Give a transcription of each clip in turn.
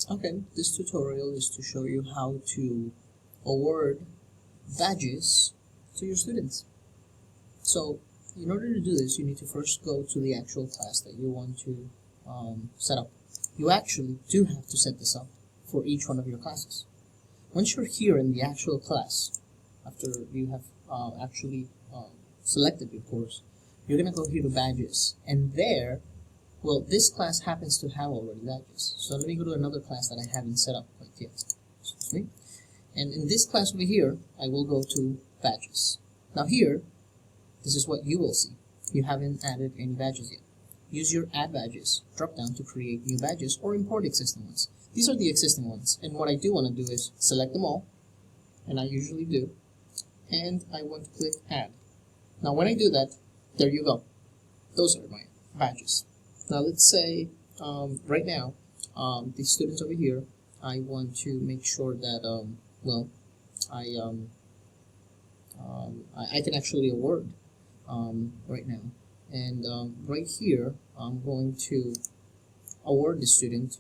Okay, this tutorial is to show you how to award badges to your students. So, in order to do this, you need to first go to the actual class that you want to set up. You actually do have to set this up for each one of your classes. Once you're here in the actual class, after you have actually selected your course, you're going to go here to badges, and there, well, this class happens to have already badges. So let me go to another class that I haven't set up quite yet. Excuse me. And in this class over here, I will go to badges. Now here, this is what you will see. You haven't added any badges yet. Use your add badges drop down to create new badges or import existing ones. These are the existing ones, and what I do want to do is select them all, and I usually do, and I want to click add. Now when I do that, there you go. Those are my badges. Now let's say right now the students over here, I want to make sure that I can actually award right now, and right here I'm going to award the student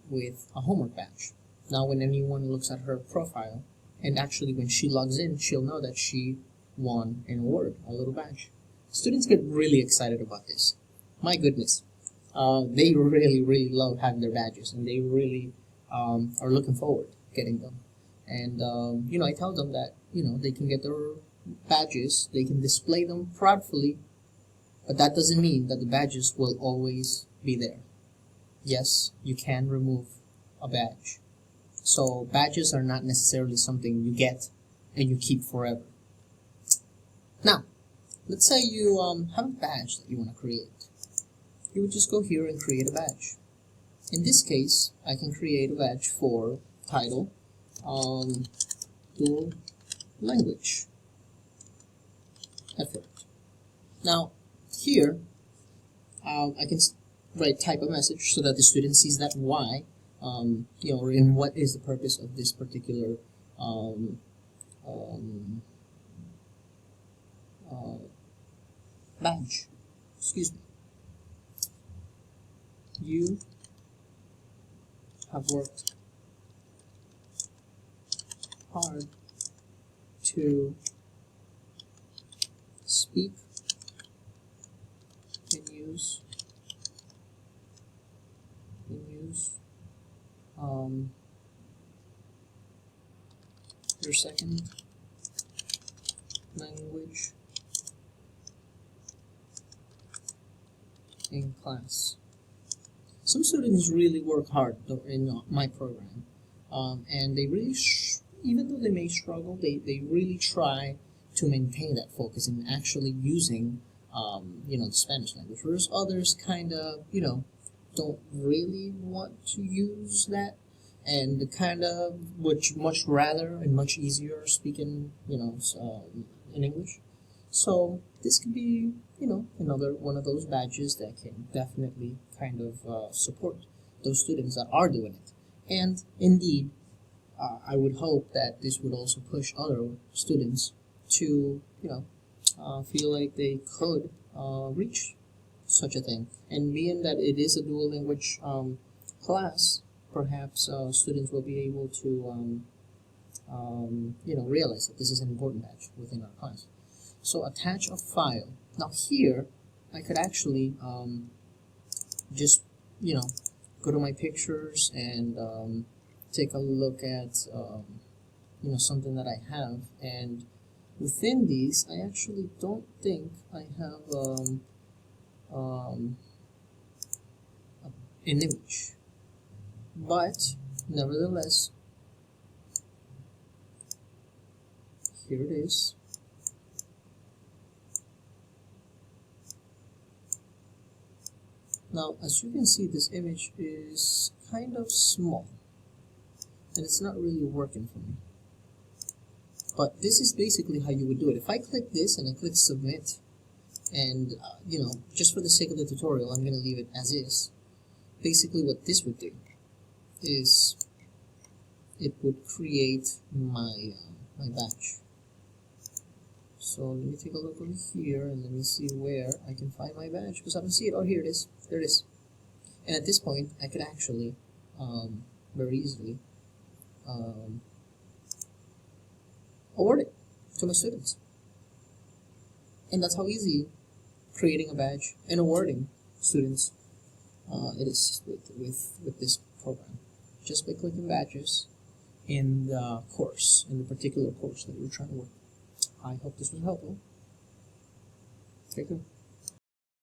with a homework badge. Now when anyone looks at her profile, and actually when she logs in, she'll know that she won an award, a little badge. Students get really excited about this. My goodness. They really love having their badges, and they really are looking forward to getting them. And I tell them that they can get their badges, they can display them proudly, but that doesn't mean that the badges will always be there. Yes, you can remove a badge. So badges are not necessarily something you get and you keep forever. Now, let's say you have a badge that you want to create. You would just go here and create a badge. In this case, I can create a badge for title, dual language effort. Now, here, I can type a message so that the student sees that why, and what is the purpose of this particular badge. Excuse me. You have worked hard to speak and use your second language in class. Some students really work hard in my program, and they really, even though they may struggle, they really try to maintain that focus in actually using, the Spanish language. Whereas others kind of, don't really want to use that, and kind of would much rather and much easier speaking, in English. So this could be, another one of those badges that can definitely kind of support those students that are doing it. And indeed, I would hope that this would also push other students to, feel like they could reach such a thing. And being that it is a dual language class, perhaps students will be able to, realize that this is an important badge within our class. So attach a file. Now here, I could actually just, go to my pictures and take a look at, something that I have. And within these, I actually don't think I have an image. But nevertheless, here it is. Now, as you can see, this image is kind of small, and it's not really working for me. But this is basically how you would do it. If I click this and I click submit, and just for the sake of the tutorial, I'm going to leave it as is. Basically, what this would do is it would create my my badge. So let me take a look over here and let me see where I can find my badge, because I don't see it. Oh, here it is. There it is. And at this point, I could actually very easily award it to my students. And that's how easy creating a badge and awarding students it is with this program. Just by clicking badges in the course, in the particular course that you're trying to work. I hope this was helpful. Take care.